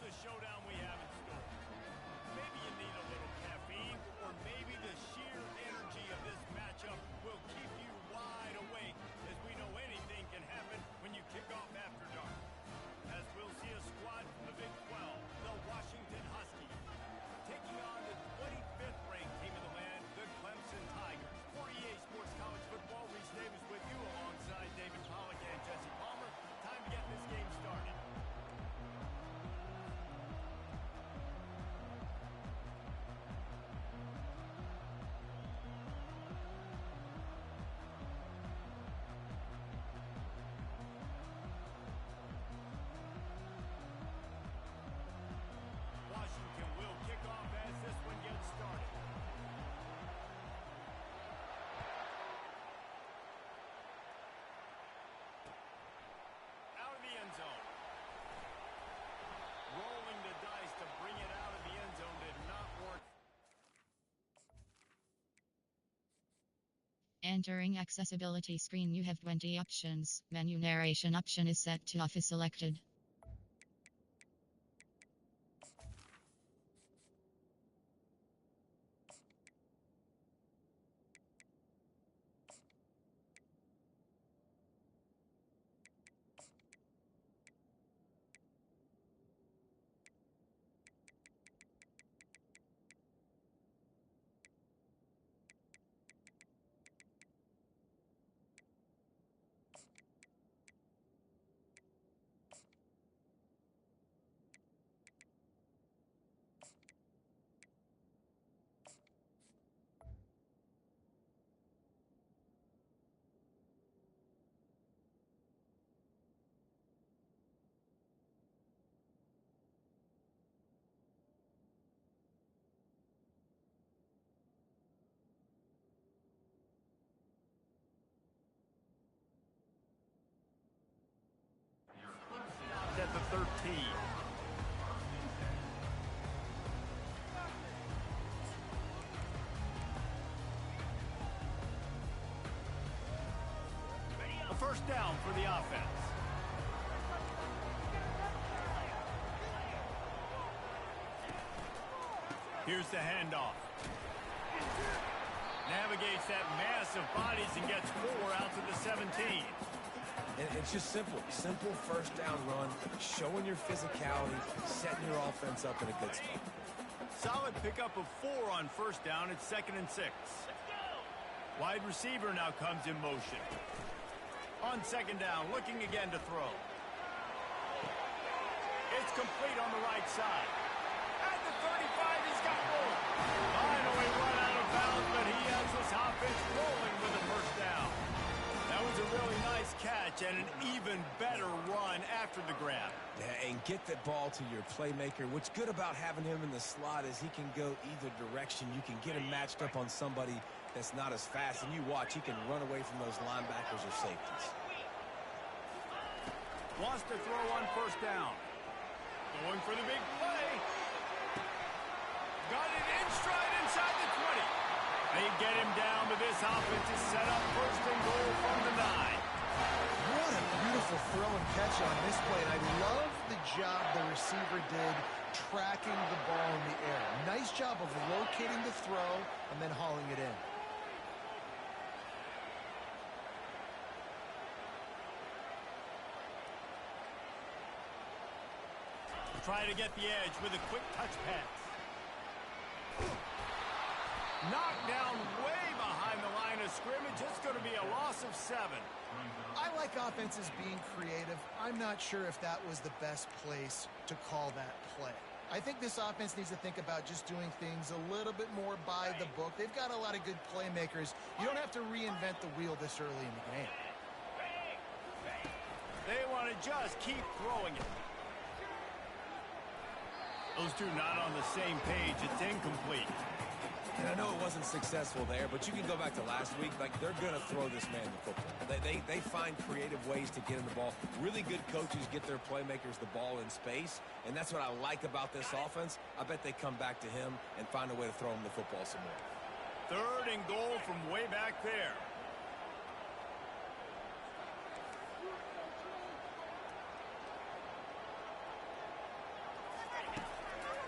the showdown we have in store. Maybe you need a little caffeine, or maybe the sheer energy of this matchup will keep you wide awake, as we know anything can happen when you kick off after dark. As we'll see a squad from the Big 12, the Washington Huskies, taking on the 25th ranked team in the land, the Clemson Tigers. For EA Sports College Football, Reese Davis with you alongside David Pollack and Jesse Palmer. Time to get this game started. Washington will kick off as this one gets started. Out of the end zone. Rolling the dice to bring it out of the end zone did not work. Entering accessibility screen, you have 20 options. Menu narration option is set to off is selected. At the 13. A first down for the offense. Here's the handoff. Navigates that mass of bodies and gets 4 out to the 17. And it's just simple. Simple first down run, showing your physicality, setting your offense up in a good spot. Solid pickup of 4 on first down. It's 2nd and 6. Wide receiver now comes in motion. On 2nd down, looking again to throw. It's complete on the right side. At the 35, he's got more. Finally run out of bounds, but he has his offense rolling with a first down. That was a really nice catch and an even better run after the grab. Yeah, and get that ball to your playmaker. What's good about having him in the slot is he can go either direction. You can get him matched up on somebody that's not as fast, and you watch, he can run away from those linebackers or safeties. Wants to throw on first down. Going for the big play. Got it in stride inside the 20. They get him down, but this offense is set up 1st and goal from the 9. What a beautiful throw and catch on this play. And I love the job the receiver did tracking the ball in the air. Nice job of locating the throw and then hauling it in. Try to get the edge with a quick touch pass. Knocked down way behind the line of scrimmage. It's going to be a loss of 7. I like offenses being creative. I'm not sure if that was the best place to call that play. I think this offense needs to think about just doing things a little bit more by the book. They've got a lot of good playmakers. You don't have to reinvent the wheel this early in the game. They want to just keep throwing it. Those two not on the same page. It's incomplete. And I know it wasn't successful there, but you can go back to last week. Like, they're going to throw this man the football. They find creative ways to get him the ball. Really good coaches get their playmakers the ball in space, and that's what I like about this offense. I bet they come back to him and find a way to throw him the football some more. 3rd and goal from way back there.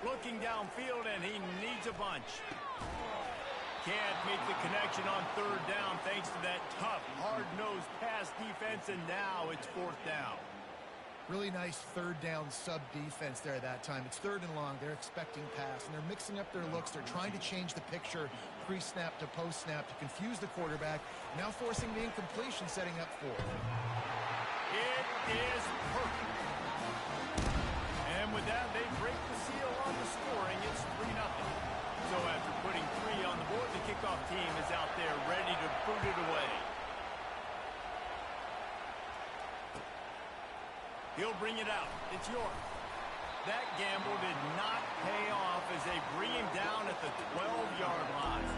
looking downfield, and he needs a bunch. Can't make the connection on third down thanks to that tough, hard-nosed pass defense, and now it's fourth down. Really nice third down sub defense there that time. It's third and long. They're expecting pass, and they're mixing up their looks. They're trying to change the picture pre-snap to post-snap to confuse the quarterback, now forcing the incompletion, setting up fourth. It is perfect. And with that, they break the seal on the scoring. It's 3-0. So after putting 3 on the board, the kickoff team is out there ready to boot it away. He'll bring it out. It's York. That gamble did not pay off as they bring him down at the 12-yard line.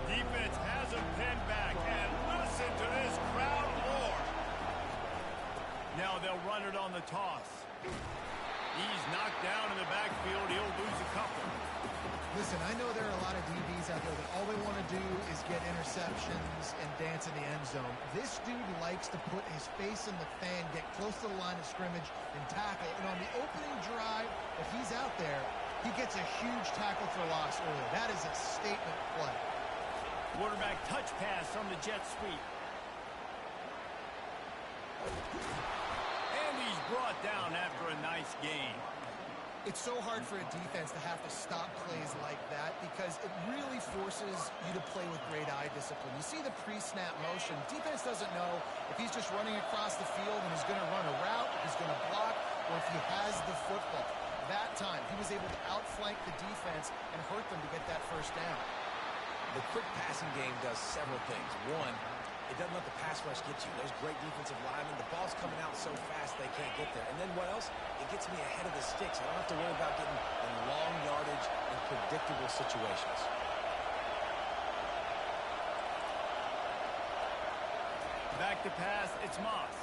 Defense has him pinned back, and listen to this crowd roar. Now they'll run it on the toss. He's knocked down in the backfield. He'll lose a couple. Listen, I know there are a lot of DBs out there that all they want to do is get interceptions and dance in the end zone. This dude likes to put his face in the fan, get close to the line of scrimmage, and tackle. And on the opening drive, if he's out there, he gets a huge tackle for loss early. That is a statement play. Quarterback touch pass from the jet sweep. And he's brought down after a nice gain. It's so hard for a defense to have to stop plays like that because it really forces you to play with great eye discipline. You see the pre-snap motion. Defense doesn't know if he's just running across the field and he's going to run a route, if he's going to block, or if he has the football. That time, he was able to outflank the defense and hurt them to get that first down. The quick passing game does several things. One, it doesn't let the pass rush get you. Those great defensive linemen, the ball's coming out so fast they can't get there. And then what else? It gets me ahead of the sticks. I don't have to worry about getting in long yardage and predictable situations. Back to pass, it's Moss.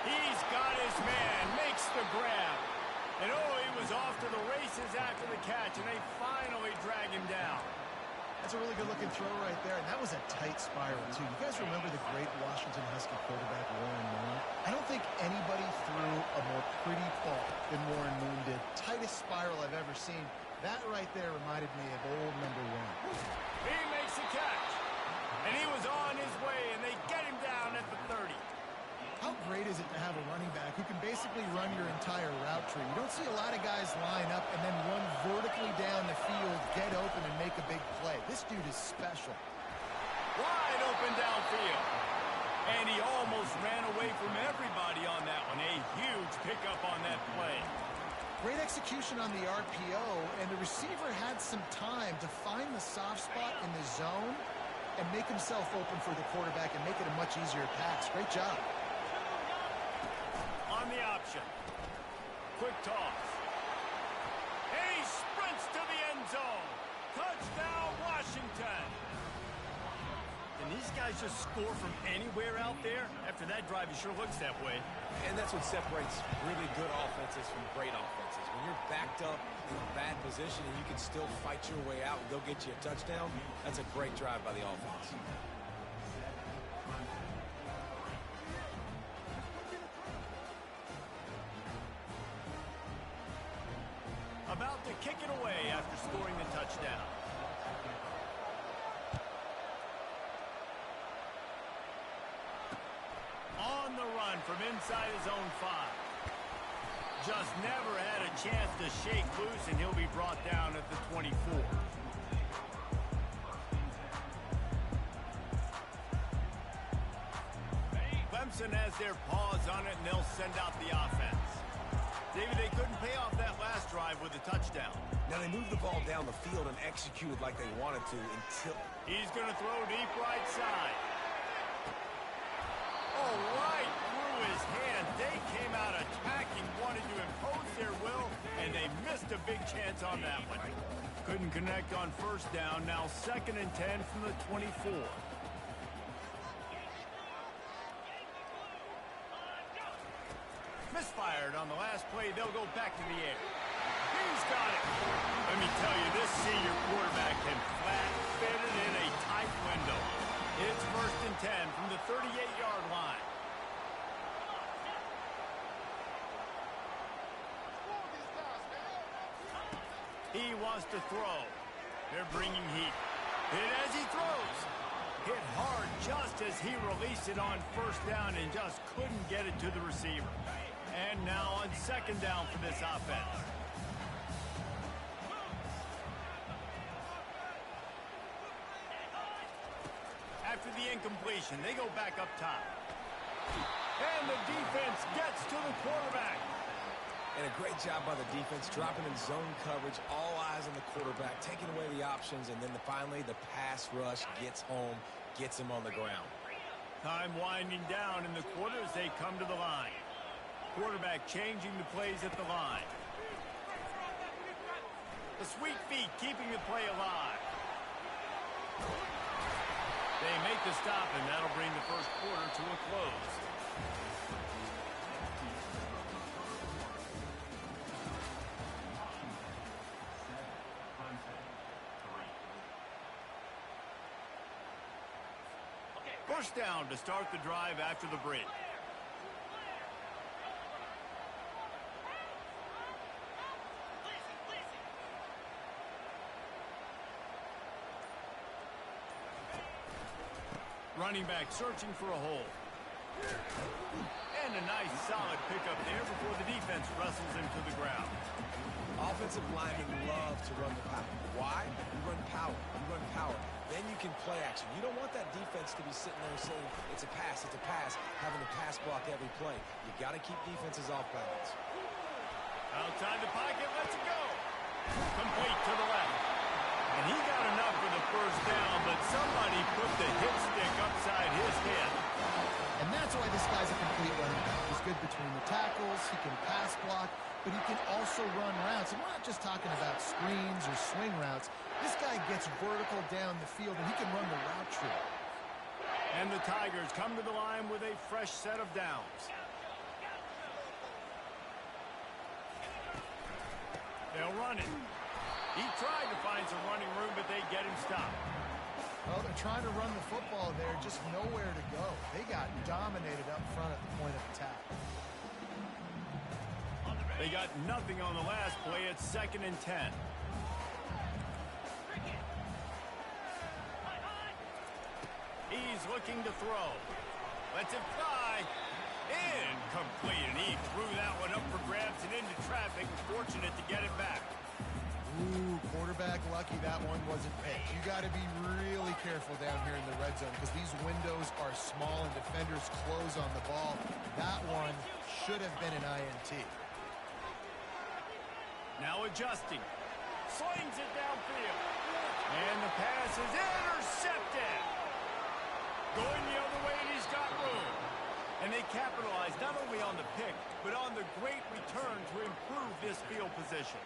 He's got his man, makes the grab. And oh, he was off to the races after the catch, and they finally drag him down. That's a really good-looking throw right there, and that was a tight spiral, too. You guys remember the great Washington Husky quarterback, Warren Moon? I don't think anybody threw a more pretty ball than Warren Moon did. Tightest spiral I've ever seen. That right there reminded me of old number 1. He makes a catch, and he was on his way, and they get him down at the 30. How great is it to have a running back who can basically run your entire route tree? You don't see a lot of guys line up and then run vertically down the field, get open, and make a big play. This dude is special. Wide open downfield. And he almost ran away from everybody on that one. A huge pickup on that play. Great execution on the RPO, and the receiver had some time to find the soft spot in the zone and make himself open for the quarterback and make it a much easier pass. Great job. On the option. Quick toss. And he sprints to the end zone. Touchdown, Washington. And these guys just score from anywhere out there? After that drive, it sure looks that way. And that's what separates really good offenses from great offenses. When you're backed up in a bad position and you can still fight your way out and go get you a touchdown, that's a great drive by the offense. About to kick it away after scoring the touchdown. On the run from inside his own 5. Just never had a chance to shake loose, and he'll be brought down at the 24. Clemson has their paws on it, and they'll send out the offense. David, they couldn't pay off that last drive with a touchdown. Now they moved the ball down the field and executed like they wanted to until... He's going to throw deep right side. Oh, right through his hand. They came out attacking, wanted to impose their will, and they missed a big chance on that one. Couldn't connect on first down. Now 2nd and 10 from the 24. Misfired on the last play, they'll go back to the air. He's got it. Let me tell you, this senior quarterback can flat fit it in a tight window. It's 1st and 10 from the 38-yard line. He wants to throw. They're bringing heat. Hit as he throws. Hit hard just as he released it on 1st down and just couldn't get it to the receiver. And now on 2nd down for this offense. After the incompletion, they go back up top. And the defense gets to the quarterback. And a great job by the defense, dropping in zone coverage, all eyes on the quarterback, taking away the options, and then finally the pass rush gets home, gets him on the ground. Time winding down in the quarter as they come to the line. Quarterback changing the plays at the line. The sweet feet keeping the play alive. They make the stop, and that'll bring the 1st quarter to a close. First down to start the drive after the break. Running back searching for a hole. And a nice solid pickup there before the defense wrestles him to the ground. Offensive linemen love to run the power. Why? You run power. You run power. Then you can play action. You don't want that defense to be sitting there saying, it's a pass, having to pass block every play. You got to keep defenses off balance. Outside the pocket, lets it go. Complete to the left. And he got enough for the 1st down, but somebody put the hit stick upside his head. And that's why this guy's a complete running back. He's good between the tackles, he can pass block, but he can also run routes. And we're not just talking about screens or swing routes. This guy gets vertical down the field, and he can run the route tree. And the Tigers come to the line with a fresh set of downs. They'll run it. He tried to find some running room, but they get him stopped. Well, they're trying to run the football there, just nowhere to go. They got dominated up front at the point of attack. They got nothing on the last play. It's 2nd and 10. He's looking to throw. Lets it fly. Incomplete. And he threw that one up for grabs and into traffic. Fortunate to get it back. Ooh, quarterback lucky that one wasn't picked. You got to be really careful down here in the red zone because these windows are small and defenders close on the ball. That one should have been an INT. Now adjusting. Slings it downfield. And the pass is intercepted. Going the other way, and he's got room. And they capitalize not only on the pick, but on the great return to improve this field position.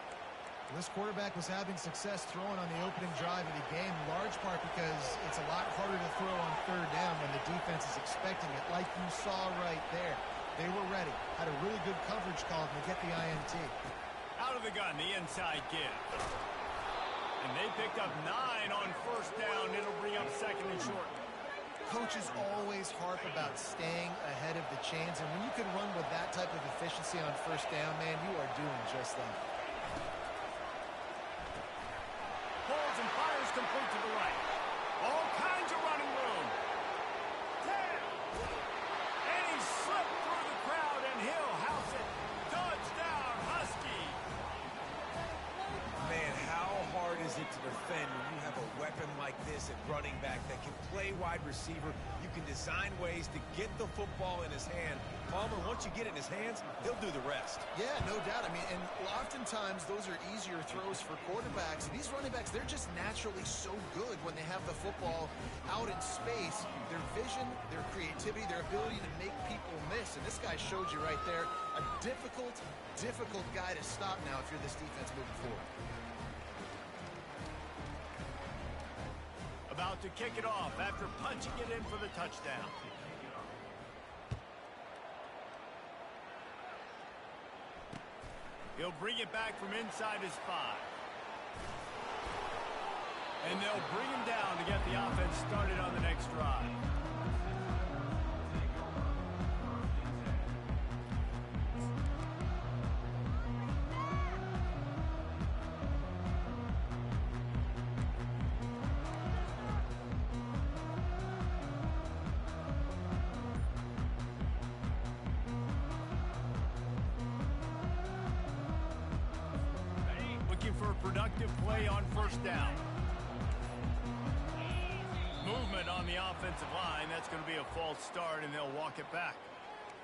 This quarterback was having success throwing on the opening drive of the game, in large part because it's a lot harder to throw on 3rd down when the defense is expecting it, like you saw right there. They were ready, had a really good coverage call to get the INT. Out of the gun, the inside give. And they picked up 9 on 1st down. It'll bring up 2nd and short. Coaches always harp about staying ahead of the chains, and when you can run with that type of efficiency on 1st down, man, you are doing just that. Pulls and fires complete to the right. All kinds of running room. 10. And he slipped through the crowd, and he'll house it. Touchdown, Husky. Man, how hard is it to defend when you have a weapon like this at running back that can play wide receiver? You can design ways to get the football in his hand. Palmer, once you get it in his hands, he'll do the rest. Yeah, no doubt. I mean, and oftentimes those are easier throws for quarterbacks. These running backs, they're just naturally so good when they have the football out in space. Their vision, their creativity, their ability to make people miss. And this guy showed you right there, a difficult guy to stop now if you're this defense moving forward. About to kick it off after punching it in for the touchdown. He'll bring it back from inside his 5. And they'll bring him down to get the offense started on the next drive. Looking for a productive play on first down. Movement on the offensive line. That's going to be a false start, and they'll walk it back.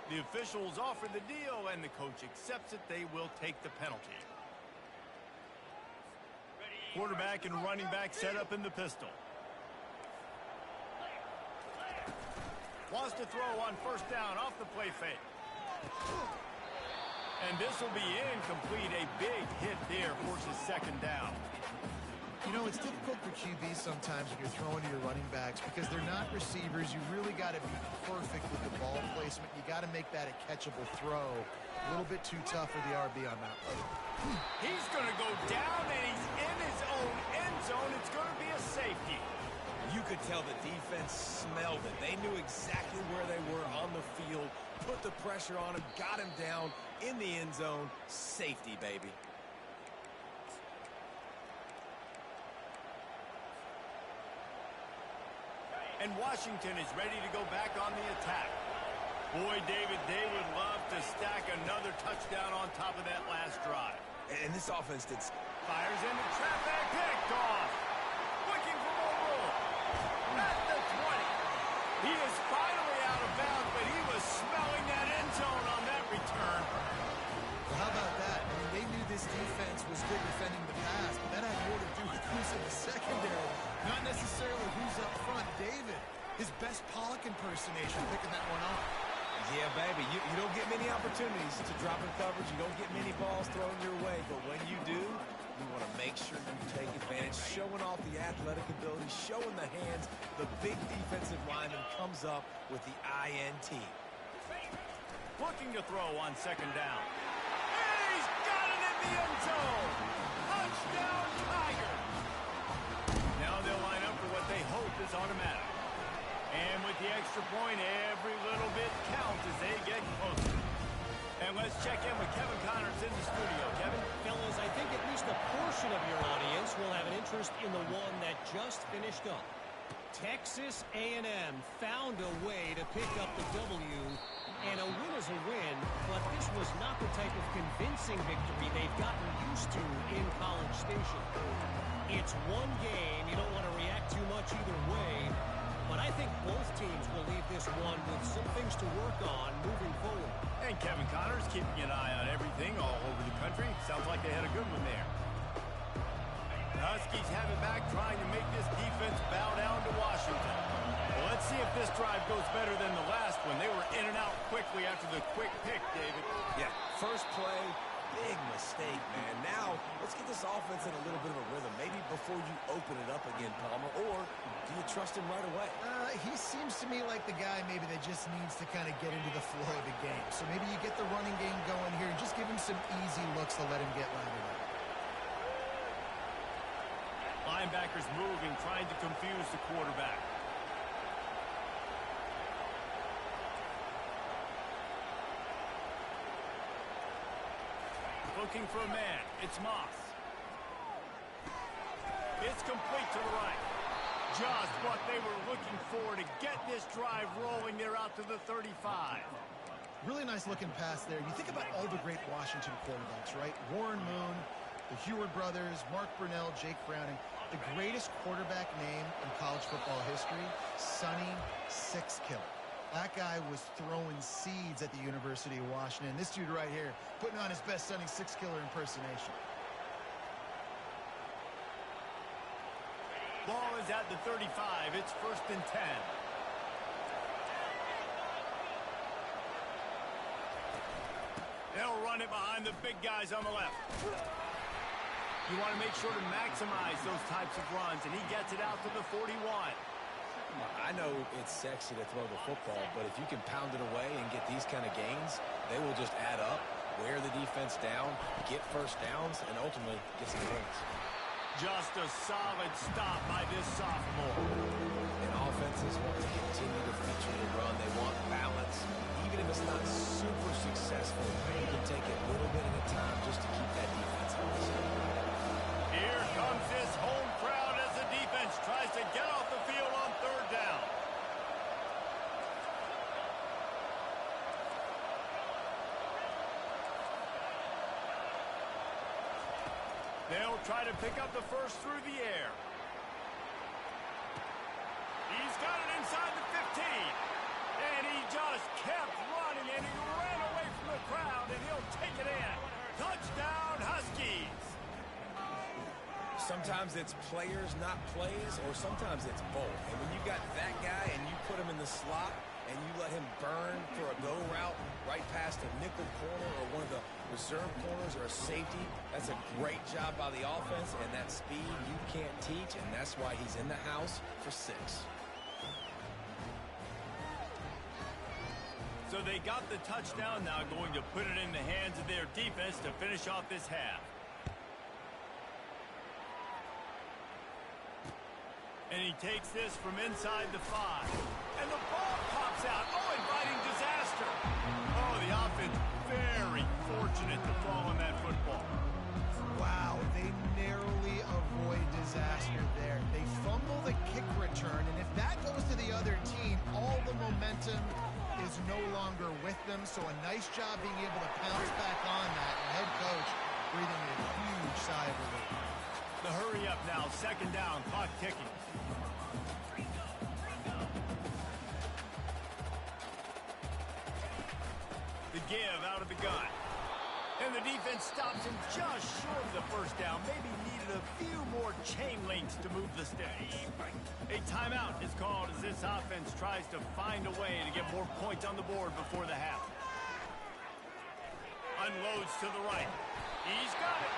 The officials offer the deal, and the coach accepts it. They will take the penalty. Quarterback and running back set up in the pistol. Wants to throw on first down off the play fake. And this will be incomplete. A big hit there forces second down. You know, it's difficult for QBs sometimes when you're throwing to your running backs because they're not receivers. You really got to be perfect with the ball placement. You got to make that a catchable throw. A little bit too tough for the RB on that one. He's going to go down, and he's in his own end zone. It's going to be a safety. You could tell the defense smelled it. They knew exactly where they were on the field, put the pressure on him, got him down in the end zone. Safety, baby. And Washington is ready to go back on the attack. Boy, David, they would love to stack another touchdown on top of that last drive. And this offense did... Fires into traffic, picked off. Looking for more room. At the 20. He is finally out of bounds, but he was smelling that end zone on that return. Well, how about that? I mean, they knew this defense was good defending the pass, but that had more to do with who's in the secondary, not necessarily who's up front. David, his best Pollock impersonation, picking that one off. Yeah, baby, you don't get many opportunities to drop in coverage. You don't get many balls thrown your way, but when you do, you want to make sure you take advantage, showing off the athletic ability, showing the hands. The big defensive lineman comes up with the INT. Looking to throw on second down. He's got it in the end zone. Touchdown, Tigers. Now they'll line up for what they hope is automatic. And with the extra point, every little bit counts as they get closer. And let's check in with Kevin Connors in the studio. Kevin? Fellas, I think at least a portion of your audience will have an interest in the one that just finished up. Texas A&M found a way to pick up the W, and a win is a win, but this was not the type of convincing victory they've gotten used to in College Station. It's one game. You don't want to react too much either way, but I think both teams will leave this one with some things to work on moving forward. And Kevin Connors keeping an eye on everything all over the country. Sounds like they had a good one there. The Huskies have it back, trying to make this defense bow down to Washington. Well, let's see if this drive goes better than the last one. They were in and out quickly after the quick pick, David. Yeah, first play, big mistake, man. Now, let's get this offense in a little bit of a rhythm. Maybe before you open it up again, Palmer, or do you trust him right away? He seems to me like the guy maybe that just needs to kind of get into the flow of the game. So maybe you get the running game going here and just give him some easy looks to let him get landed up. Linebackers moving, trying to confuse the quarterback. Looking for a man. It's Moss. It's complete to the right. Just what they were looking for to get this drive rolling. They're out to the 35. Really nice looking pass there. You think about all the great Washington quarterbacks, right? Warren Moon, the Heward brothers, Mark Brunell, Jake Browning. The greatest quarterback name in college football history, Sonny Sixkiller. That guy was throwing seeds at the University of Washington. This dude right here, putting on his best Sonny Sixkiller impersonation. Ball is at the 35. It's 1st and 10. They'll run it behind the big guys on the left. You want to make sure to maximize those types of runs, and he gets it out to the 41. I know it's sexy to throw the football, but if you can pound it away and get these kind of gains, they will just add up. wear the defense down, get first downs, and ultimately get some points. Just a solid stop by this sophomore. And offenses want to continue to feature the run. They want balance. Even if it's not super successful, you can take it little bit at a time just to keep that defense honest. Here comes this home crowd as the defense tries to get off the field on third down. They'll try to pick up the first through the air. He's got it inside the 15. And he just kept running, and he ran away from the crowd, and he'll take it in. Touchdown, Huskies. Sometimes it's players, not plays, or sometimes it's both. And when you got that guy and you put him in the slot and you let him burn for a go route right past a nickel corner or one of the reserve corners or a safety, that's a great job by the offense, and that speed you can't teach, and that's why he's in the house for 6. So they got the touchdown, now going to put it in the hands of their defense to finish off this half. And he takes this from inside the 5. And the ball pops out. Oh, inviting disaster. Oh, the offense very fortunate to fall on that football. Wow, they narrowly avoid disaster there. They fumble the kick return, and if that goes to the other team, all the momentum is no longer with them. So a nice job being able to pounce back on that. The head coach breathing a huge sigh of relief. The hurry up now, second down, clock ticking. The give out of the gun. And the defense stops him just short of the first down. Maybe needed a few more chain links to move the sticks. A timeout is called as this offense tries to find a way to get more points on the board before the half. Unloads to the right. He's got it.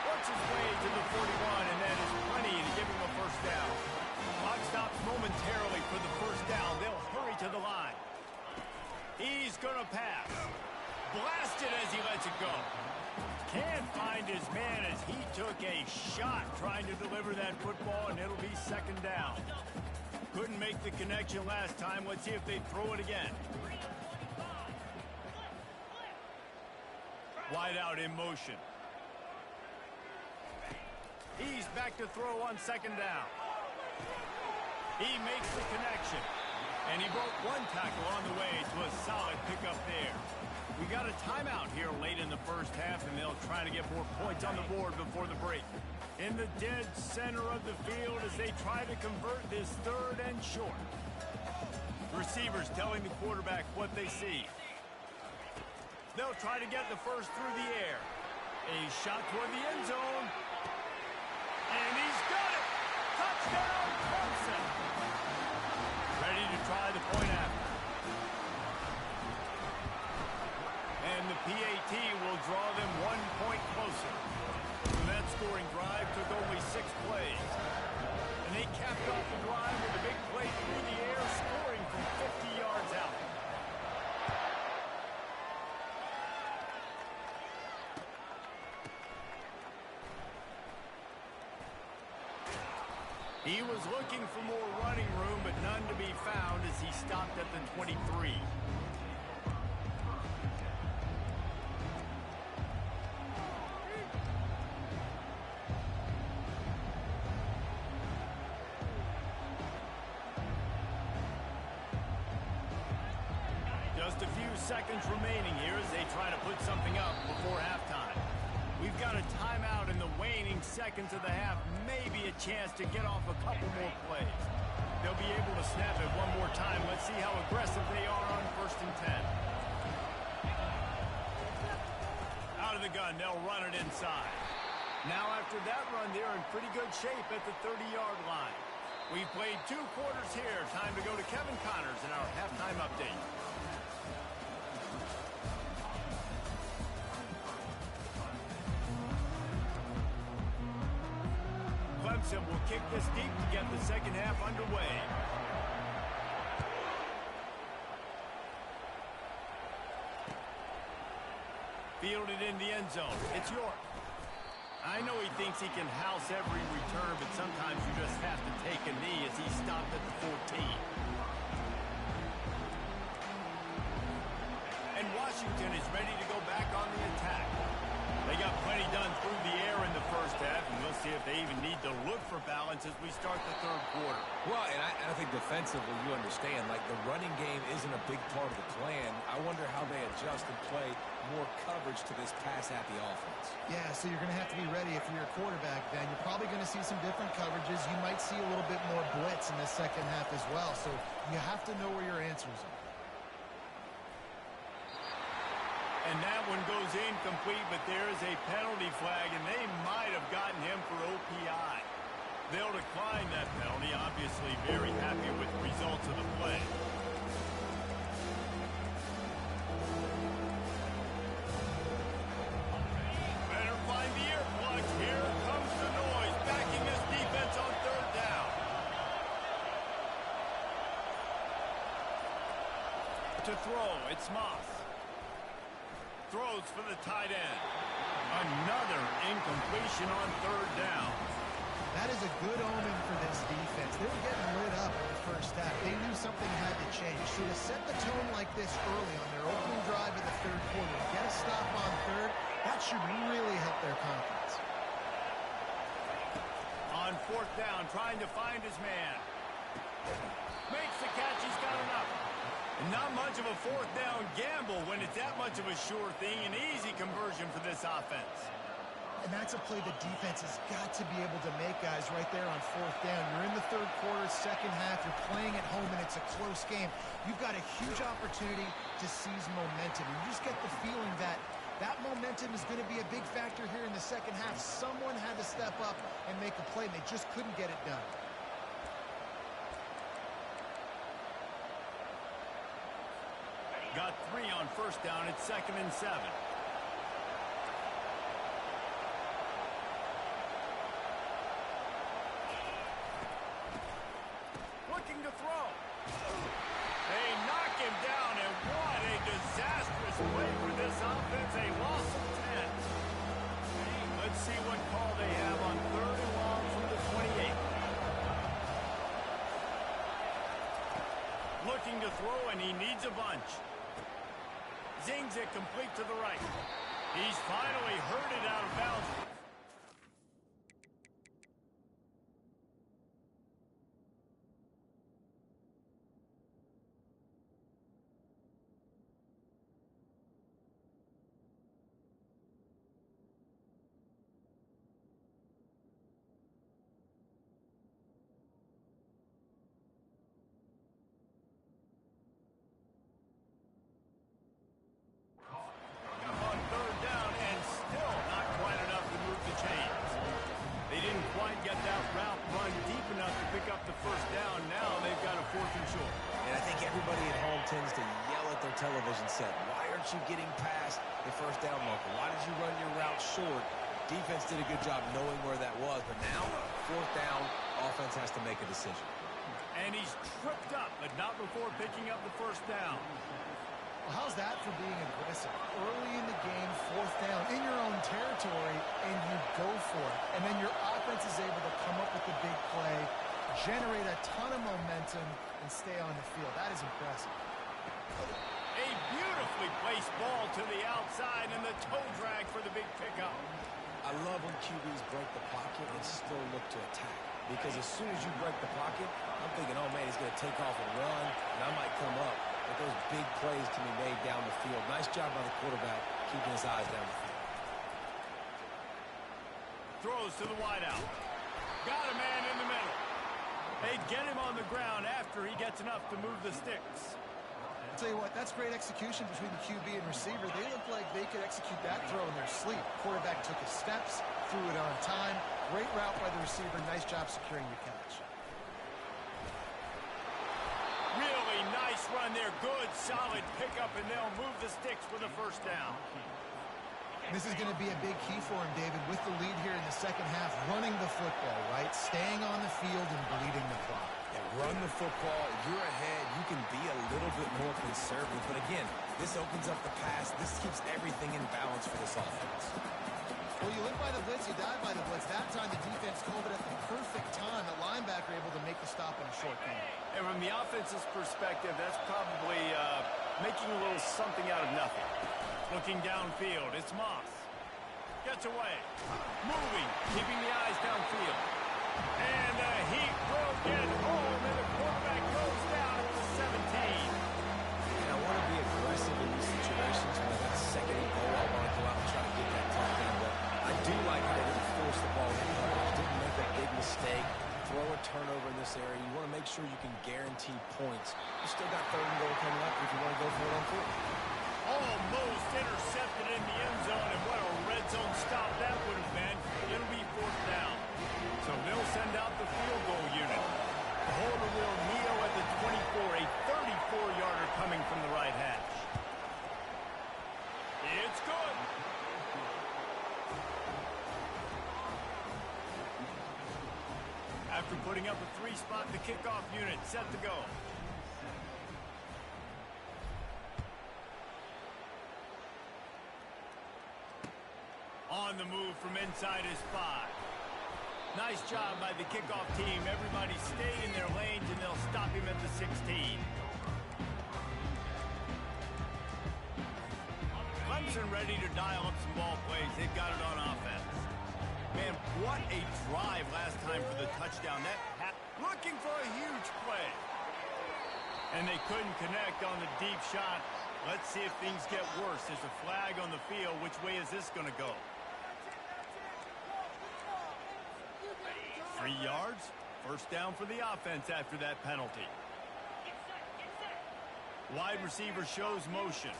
Works his way to the 41, and that is plenty to give him a first down. Clock stops momentarily for the first down. They'll hurry to the line. He's going to pass. Blasted as he lets it go. Can't find his man as he took a shot trying to deliver that football, and it'll be second down. Couldn't make the connection last time. Let's see if they throw it again. Wide out in motion. He's back to throw on second down. He makes the connection. And he broke one tackle on the way to a solid pickup there. We got a timeout here late in the first half, and they'll try to get more points on the board before the break. In the dead center of the field as they try to convert this third and short. Receivers telling the quarterback what they see. They'll try to get the first through the air. A shot toward the end zone. And he's got it! Touchdown, Clemson! Ready to try the point after. And the PAT will draw them 1 point closer. So that scoring drive took only 6 plays. And they capped off the drive with a big play through the air, scoring from 50 yards out. He was looking for more running room, but none to be found as he stopped at the 23. Just a few seconds remaining here as they try to put something up before halftime. We've got a timeout in the waning seconds of the half. Maybe a chance to get off a couple more plays. They'll be able to snap it one more time. Let's see how aggressive they are on 1st and 10. Out of the gun, they'll run it inside. Now after that run, they're in pretty good shape at the 30-yard line. We've played 2 quarters here. Time to go to Kevin Connors in our halftime update. Clemson will kick this deep to get the second half underway. Fielded in the end zone. It's York. I know he thinks he can house every return, but sometimes you just have to take a knee as he stopped at the 14. And Washington is ready to go back on the attack. They got plenty done through the air in the first half, and we'll see if they even need to look for balance as we start the third quarter. Well, and I think defensively, you understand, like the running game isn't a big part of the plan. I wonder how they adjust and play more coverage to this pass-happy offense. Yeah, so you're going to have to be ready if you're a quarterback, then. You're probably going to see some different coverages. You might see a little bit more blitz in the second half as well, so you have to know where your answers are. And that one goes incomplete, but there is a penalty flag, and they might have gotten him for OPI. They'll decline that penalty, obviously very happy with the results of the play. Better find the earplugs. Here comes the noise, backing this defense on third down. To throw, it's Moss. Throws for the tight end. Another incompletion on third down. That is a good omen for this defense. They were getting lit up in the first half. They knew something had to change. So to set the tone like this early on their opening drive of the third quarter, get a stop on third, that should really help their confidence. On fourth down, trying to find his man. Makes the catch. He's got enough. And not much of a fourth down gamble when it's that much of a sure thing. An easy conversion for this offense. And that's a play the defense has got to be able to make, guys, right there on fourth down. You're in the third quarter, second half. You're playing at home, and it's a close game. You've got a huge opportunity to seize momentum. You just get the feeling that that momentum is going to be a big factor here in the second half. Someone had to step up and make a play, and they just couldn't get it done. Got 3 on first down. It's 2nd and 7. Looking to throw. They knock him down, and what a disastrous play for this offense. A loss of 10. Let's see what call they have on third and long from the 28. Looking to throw, and he needs a bunch. Zings it complete to the right. He's finally herded out of bounds. Tends to yell at their television set. Why aren't you getting past the first down marker? Why did you run your route short? Defense did a good job knowing where that was, but now, fourth down, offense has to make a decision. And he's tripped up, but not before picking up the first down. Well, how's that for being aggressive? Early in the game, fourth down, in your own territory, and you go for it. And then your offense is able to come up with the big play, generate a ton of momentum, and stay on the field. That is impressive. A beautifully placed ball to the outside and the toe drag for the big pickup. I love when QBs break the pocket and still look to attack. Because as soon as you break the pocket, I'm thinking, oh, man, he's going to take off and run, and I might come up. But those big plays can be made down the field. Nice job by the quarterback keeping his eyes down the field. Throws to the wideout. Got a man in the middle. They get him on the ground after he gets enough to move the sticks. I'll tell you what, that's great execution between the QB and receiver. They look like they could execute that throw in their sleep. Quarterback took his steps, threw it on time. Great route by the receiver. Nice job securing your catch. Really nice run there. Good, solid pickup, and they'll move the sticks for the first down. This is going to be a big key for him, David, with the lead here in the second half, running the football, right? Staying on the field and bleeding the clock. Yeah, run the football. You're ahead. you can be a little bit more conservative. But again, this opens up the pass. This keeps everything in balance for this offense. Well, you live by the blitz, you die by the blitz. That time the defense called it at the perfect time. The linebacker able to make the stop in a short game. And from the offense's perspective, that's probably making a little something out of nothing. Looking downfield, it's Moss. Gets away. Moving, keeping the eyes downfield. And the heat will get home, and the quarterback goes down at the 17. And I want to be aggressive in these situations when I got second and goal. I want to go out and try to get that touchdown. But I do like how they didn't force the ball in coverage, didn't make a big mistake, throw a turnover in this area. You want to make sure you can guarantee points. You still got third and goal coming up if you want to go for it on fourth. Almost intercepted in the end zone, and what a red zone stop that would have been. It'll be fourth down. So they'll send out the field goal unit. Hold the wheel, Neo at the 24, a 34-yarder coming from the right hash. It's good. After putting up a three-spot, the kickoff unit set to go. On the move from inside his 5. Nice job by the kickoff team. Everybody stay in their lanes, and they'll stop him at the 16. Clemson ready to dial up some ball plays. They've got it on offense. Man, what a drive last time for the touchdown. Looking for a huge play. And they couldn't connect on the deep shot. Let's see if things get worse. There's a flag on the field. Which way is this going to go? 3 yards. First down for the offense after that penalty. Wide receiver shows motion.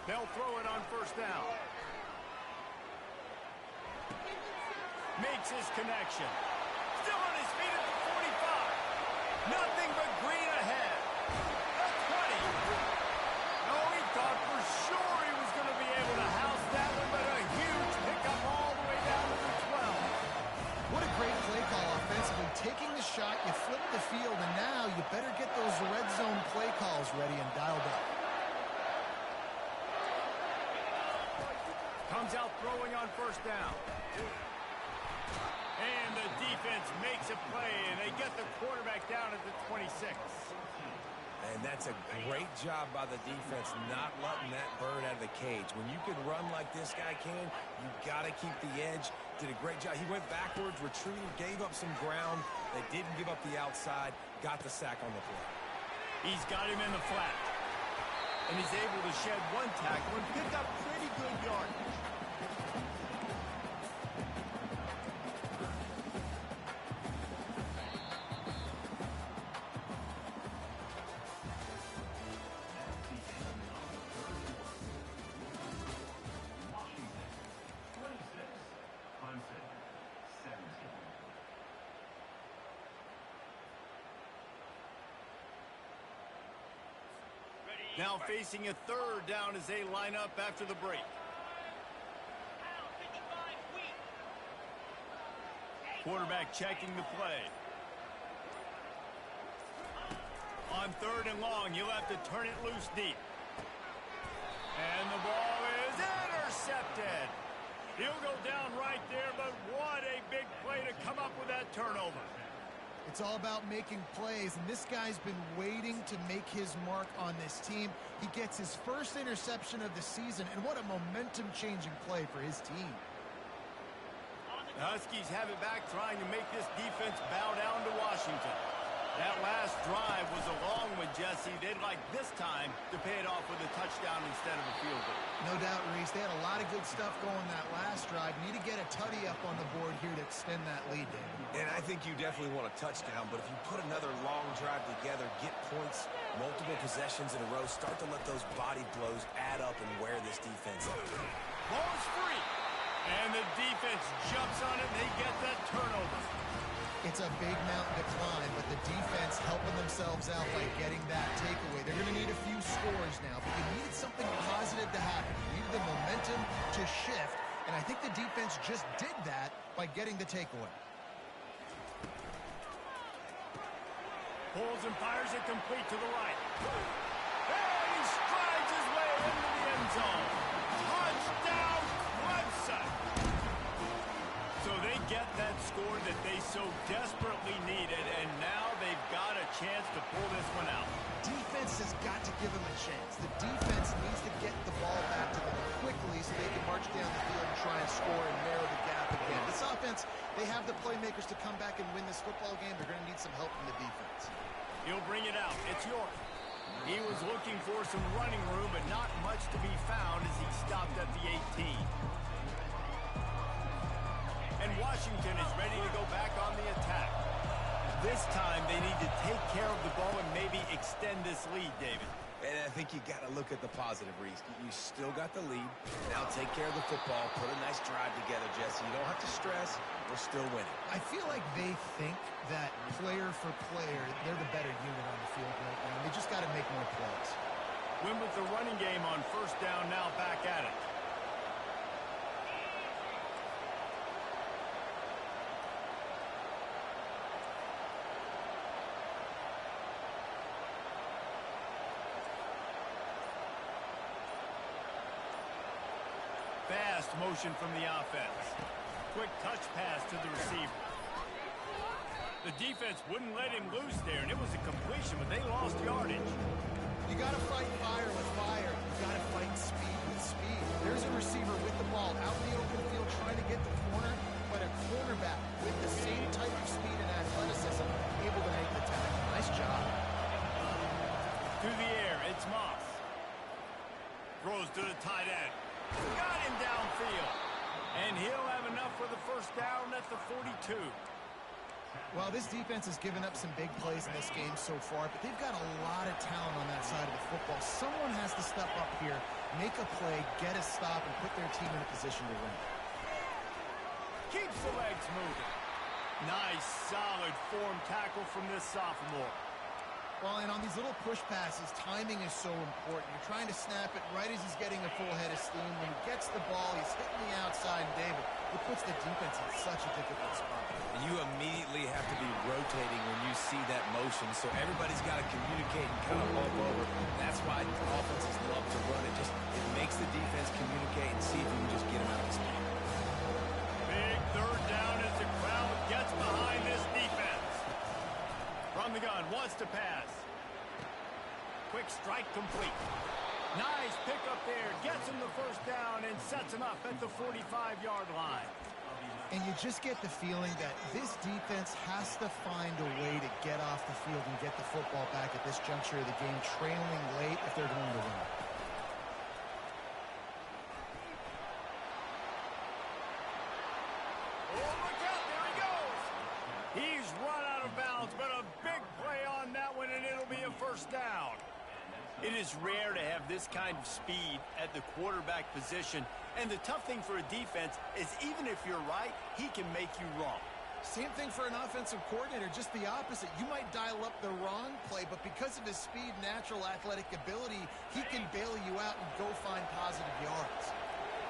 They'll throw it on first down. Makes his connection. Still on his feet at the 45. Nothing but green ahead. The 20. No, he thought for sure he was going to be able to house that one, but a huge pickup all the way down to the 12. What a great play call offensively. Taking the shot, you flip the field, and now you better get those red zone play calls ready and dialed up. Comes out throwing on first down. And the defense makes a play, and they get the quarterback down at the 26. And that's a great job by the defense, not letting that bird out of the cage. When you can run like this guy can, you got to keep the edge. Did a great job. He went backwards, retreated, gave up some ground. They didn't give up the outside, got the sack on the play. He's got him in the flat. And he's able to shed one tackle and pick up pretty good yardage. Now facing a third down as they line up after the break. Quarterback checking the play. On third and long, you'll have to turn it loose deep. And the ball is intercepted. He'll go down right there, but what a big play to come up with that turnover. It's all about making plays, and this guy's been waiting to make his mark on this team. He gets his first interception of the season, and what a momentum-changing play for his team. The Huskies have it back, trying to make this defense bow down to Washington. That last drive was a long one, Jesse. They'd like this time to pay it off with a touchdown instead of a field goal. No doubt, Reese. They had a lot of good stuff going that last drive. Need to get a tutty up on the board here to extend that lead, David. And I think you definitely want a touchdown, but if you put another long drive together, get points, multiple possessions in a row, start to let those body blows add up and wear this defense up. Ball is free. And the defense jumps on it, and they get that turnover. It's a big mountain to climb, but the defense helping themselves out by getting that takeaway. They're going to need a few scores now, but you needed something positive to happen. You needed the momentum to shift, and I think the defense just did that by getting the takeaway. Pulls and fires it complete to the right. And he strides his way into the end zone. Touchdown, Clemson! So they get that score that they so desperately needed, and now they've got a chance to pull this one out. Defense has got to give them a chance. The defense needs to get the ball back to them quickly so they can march down the field and try and score and narrow the gap again. This offense, they have the playmakers to come back and win this football game. They're going to need some help from the defense. He'll bring it out. It's York. He was looking for some running room, but not much to be found as he stopped at the 18. And Washington is ready to go back on the attack. This time they need to take care of the ball and maybe extend this lead, David. And I think you got to look at the positive, Reese. You still got the lead. Now take care of the football. Put a nice drive together, Jesse. You don't have to stress. We're still winning. I feel like they think that player for player, they're the better unit on the field right now. They just got to make more plays. Win with the running game on first down, now back at it. Fast motion from the offense. Quick touch pass to the receiver. The defense wouldn't let him loose there, and it was a completion, but they lost yardage. You got to fight fire with fire. You got to fight speed with speed. There's a receiver with the ball out in the open field trying to get the corner, but a cornerback with the same type of speed and athleticism able to make the tackle. Nice job. Through the air, it's Moss. Throws to the tight end. Got him downfield. And he'll have enough for the first down at the 42. Well, this defense has given up some big plays in this game so far, but they've got a lot of talent on that side of the football. Someone has to step up here, make a play, get a stop, and put their team in a position to win. Keeps the legs moving. Nice, solid form tackle from this sophomore. Well, and on these little push passes, timing is so important. You're trying to snap it right as he's getting a full head of steam. When he gets the ball, he's hitting the outside, and David, it puts the defense in such a difficult spot. And you immediately have to be rotating when you see that motion, so everybody's got to communicate and kind of bump over. That's why offenses love to run it. It makes the defense communicate and see if you can just get them out of speed. Big third down as the crowd gets behind this defense. From the gun, wants to pass. Quick strike complete. Nice pickup there. Gets him the first down and sets him up at the 45-yard line. And you just get the feeling that this defense has to find a way to get off the field and get the football back at this juncture of the game, trailing late if they're going to win. Oh, look out. There he goes. He's run out of bounds, but a big play on that one, and it'll be a first down. It is rare to have this kind of speed at the quarterback position, and the tough thing for a defense is even if you're right, he can make you wrong. Same thing for an offensive coordinator, just the opposite. You might dial up the wrong play, but because of his speed, natural athletic ability, he can bail you out and go find positive yards.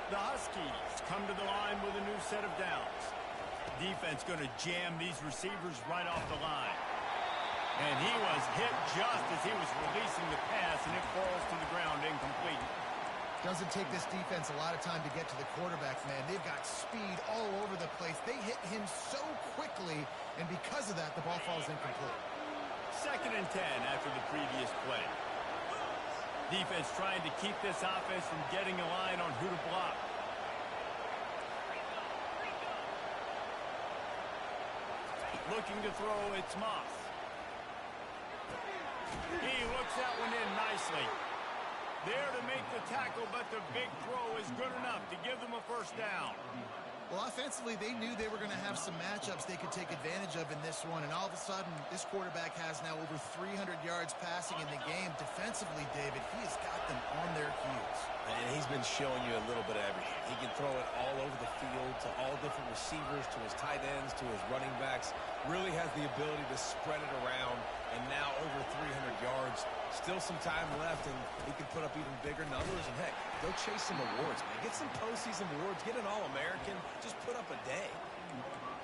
The Huskies come to the line with a new set of downs. Defense going to jam these receivers right off the line. And he was hit just as he was releasing the pass, and it falls to the ground incomplete. Doesn't take this defense a lot of time to get to the quarterback, man. They've got speed all over the place. They hit him so quickly, and because of that, the ball falls incomplete. 2nd and 10 after the previous play. Defense trying to keep this offense from getting a line on who to block. Looking to throw, it's Moss. He looks that one in nicely. There to make the tackle, but the big throw is good enough to give them a first down. Well, offensively, they knew they were going to have some matchups they could take advantage of in this one, and all of a sudden, this quarterback has now over 300 yards passing in the game. Defensively, David, he has got them on their heels. And he's been showing you a little bit of everything. He can throw it all over the field to all different receivers, to his tight ends, to his running backs. Really has the ability to spread it around, and now over 300 yards. Still some time left, and he can put up even bigger numbers. And, heck, go chase some awards, man. Get some postseason awards. Get an All-American. Just put up a day.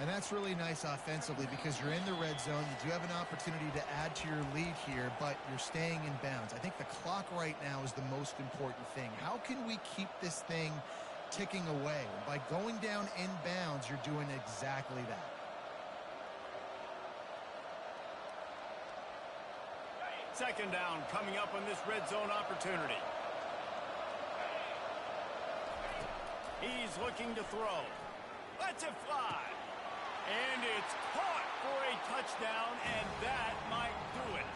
And that's really nice offensively because you're in the red zone. You do have an opportunity to add to your lead here, but you're staying in bounds. I think the clock right now is the most important thing. How can we keep this thing ticking away? By going down in bounds, you're doing exactly that. Second down coming up on this red zone opportunity. He's looking to throw. Lets it fly. And it's caught for a touchdown, and that might do it.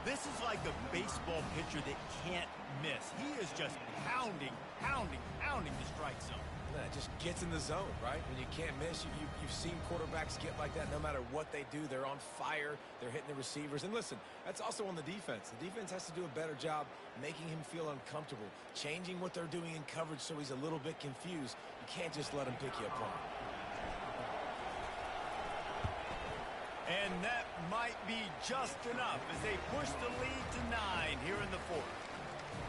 This is like a baseball pitcher that can't miss. He is just pounding the strike zone. Yeah, it just gets in the zone, right? When you can't miss, you've seen quarterbacks get like that no matter what they do. They're on fire. They're hitting the receivers. And listen, that's also on the defense. The defense has to do a better job making him feel uncomfortable, changing what they're doing in coverage so he's a little bit confused. You can't just let him pick you apart. And that might be just enough as they push the lead to 9 here in the fourth.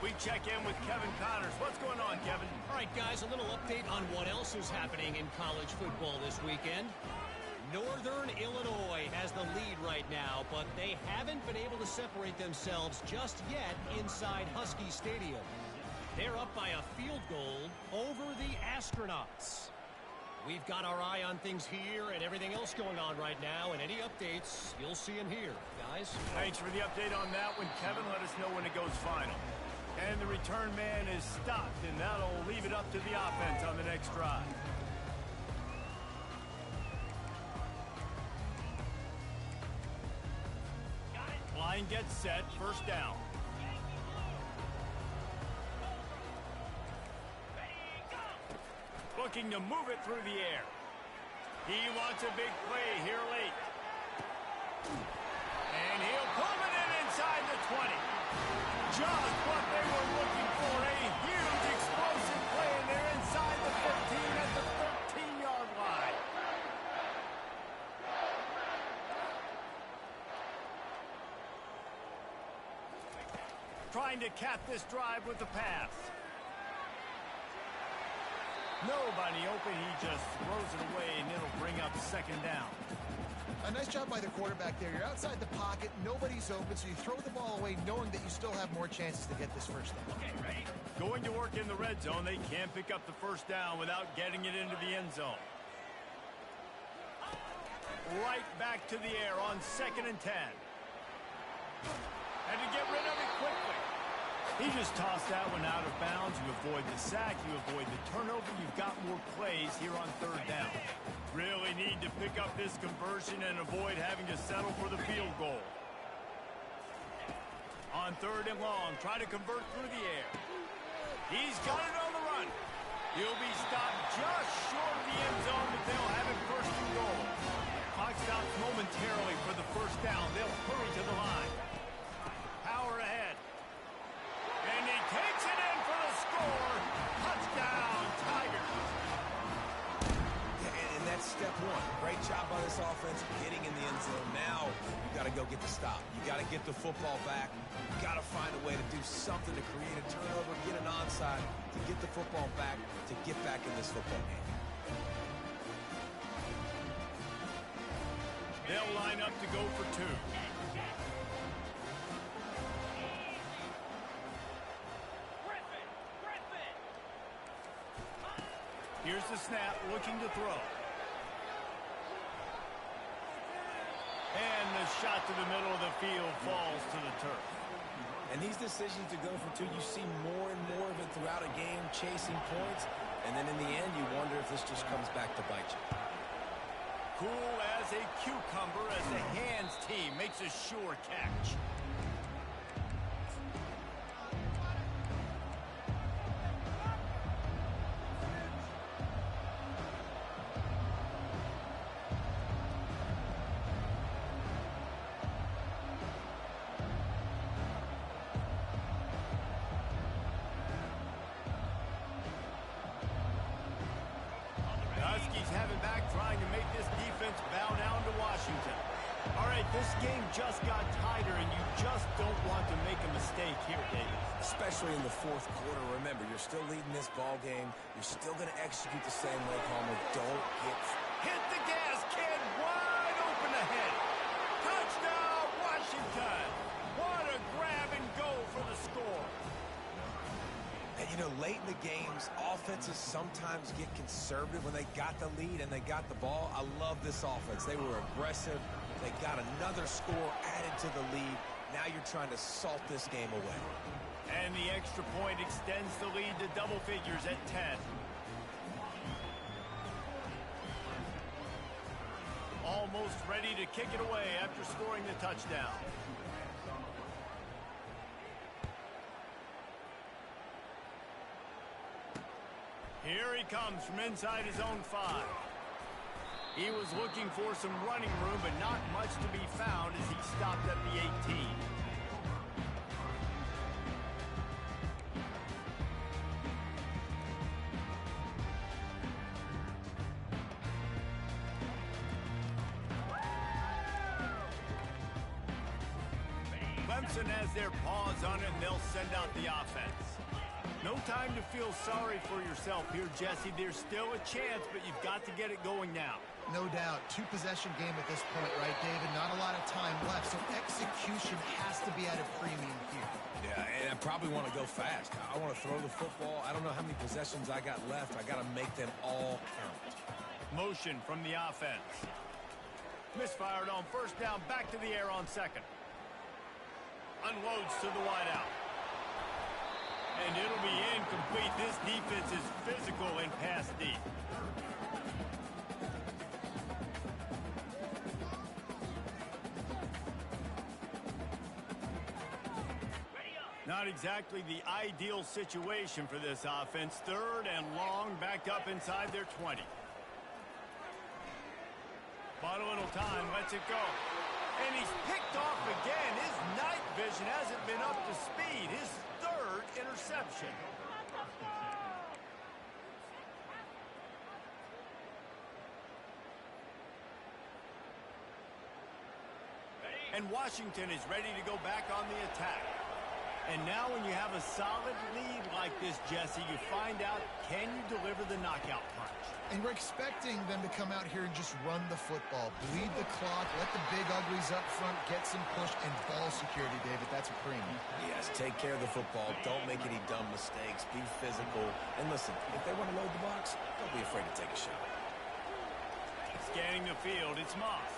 We check in with Kevin Connors. What's going on, Kevin? All right, guys, a little update on what else is happening in college football this weekend. Northern Illinois has the lead right now, but they haven't been able to separate themselves just yet inside Husky Stadium. They're up by a field goal over the Astronauts. We've got our eye on things here and everything else going on right now, and any updates you'll see in here, guys. Thanks for the update on that one, Kevin. Let us know when it goes final. And the return man is stopped, and that'll leave it up to the offense on the next drive. Line gets set, first down. Looking to move it through the air. He wants a big play here late. And he'll pull it in inside the 20. Just what they were looking for. A huge explosive play, and they're inside the 15 at the 13-yard line. Trying to cap this drive with the pass. Nobody open. He just throws it away, and it'll bring up second down. A nice job by the quarterback there. You're outside the pocket. Nobody's open, so you throw the ball away knowing that you still have more chances to get this first down. Okay, ready? Going to work in the red zone. They can't pick up the first down without getting it into the end zone. Right back to the air on 2nd and 10. And to get rid of it quickly. He just tossed that one out of bounds. You avoid the sack. You avoid the turnover. You've got more plays here on 3rd down. Really need to pick up this conversion and avoid having to settle for the field goal. On 3rd and long, try to convert through the air. He's got it on the run. He'll be stopped just short of the end zone, but they'll have it 1st and goal. Clock stops momentarily for the first down. They'll hurry to the line. Power ahead. And he takes it in for the score. Touchdown, Tigers. And that's step one. Great job by this offense getting in the end zone. Now you got to go get the stop. You got to get the football back. You got to find a way to do something to create a turnover, get an onside, to get the football back, to get back in this football game. They'll line up to go for 2. Here's the snap, looking to throw. And the shot to the middle of the field falls to the turf. And these decisions to go for 2, you see more and more of it throughout a game, chasing points. And then in the end, you wonder if this just comes back to bite you. Cool as a cucumber as the hands team makes a sure catch. Huskies have it back, trying to make this defense bow down to Washington. All right, This game just got tighter, and you just don't want to make a mistake here, David. Especially in the fourth quarter. Remember, you're still leading this ball game. You're still going to execute the same way, Palmer. Don't get... Hit the gas, kid. Wide open ahead. Touchdown, Washington. What a grab and go for the score. And, you know, late in the games, offenses sometimes get conservative when they got the lead and they got the ball. I love this offense. They were aggressive. They got another score added to the lead. Now you're trying to salt this game away. And the extra point extends the lead to double figures at 10. Almost ready to kick it away after scoring the touchdown. Here he comes from inside his own 5. He was looking for some running room, but not much to be found as he stopped at the 18. Clemson has their paws on it, and they'll send out the offense. No time to feel sorry for yourself here, Jesse. There's still a chance, but you've got to get it going now. No doubt. 2-possession game at this point, right, David? Not a lot of time left, so execution has to be at a premium here. Yeah, and I probably want to go fast. I want to throw the football. I don't know how many possessions I got left. I got to make them all count. Motion from the offense. Misfired on first down, back to the air on second. Unloads to the wideout. And it'll be incomplete. This defense is physical and pass deep. Not exactly the ideal situation for this offense. Third and long, backed up inside their 20. Bought a little time, lets it go. And he's picked off again. His night vision hasn't been up to speed. His third interception. And Washington is ready to go back on the attack. And now when you have a solid lead like this, Jesse, you find out, can you deliver the knockout punch? And we're expecting them to come out here and just run the football, bleed the clock, let the big uglies up front get some push, and ball security, David. That's a premium. Yes, take care of the football. Don't make any dumb mistakes. Be physical. And listen, if they want to load the box, don't be afraid to take a shot. Scanning the field, it's Moss.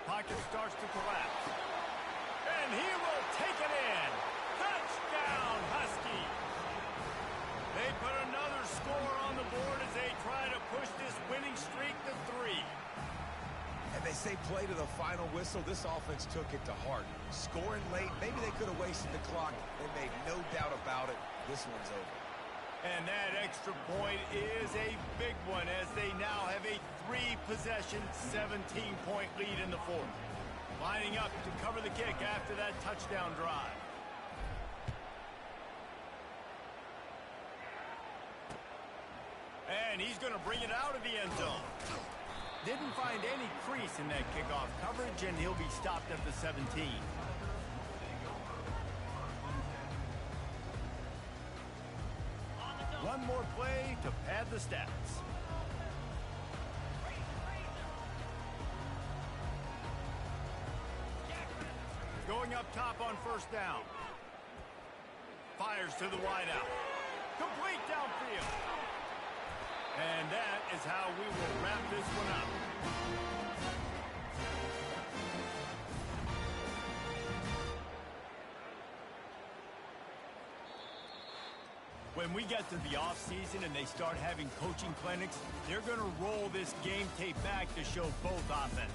Pocket starts to collapse. And he will take it in. Touchdown, Huskies. They put another score on the board as they try to push this winning streak to 3. And they say play to the final whistle. This offense took it to heart. Scoring late, maybe they could have wasted the clock. They made no doubt about it. This one's over. And that extra point is a big one as they now have a 3-possession, 17-point lead in the fourth. Lining up to cover the kick after that touchdown drive. And he's going to bring it out of the end zone. Didn't find any crease in that kickoff coverage, and he'll be stopped at the 17. One more play to pad the stats. Going up top on first down. Fires to the wideout. Complete downfield. And that is how we will wrap this one up. When we get to the offseason and they start having coaching clinics, they're going to roll this game tape back to show both offenses.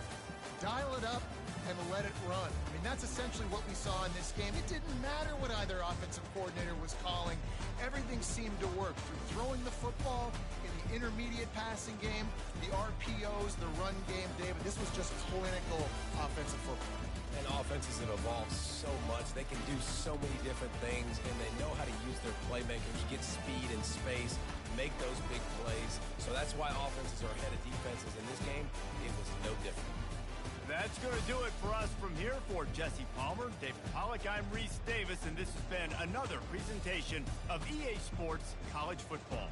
Dial it up and let it run. I mean, that's essentially what we saw in this game. It didn't matter what either offensive coordinator was calling. Everything seemed to work through throwing the football, in the intermediate passing game, the RPOs, the run game, David. This was just clinical offensive football. And offenses have evolved so much. They can do so many different things, and they know how to use their playmakers, get speed and space, make those big plays. So that's why offenses are ahead of defenses in this game. It was no different. That's going to do it for us from here. For Jesse Palmer, David Pollack, I'm Reese Davis, and this has been another presentation of EA Sports College Football.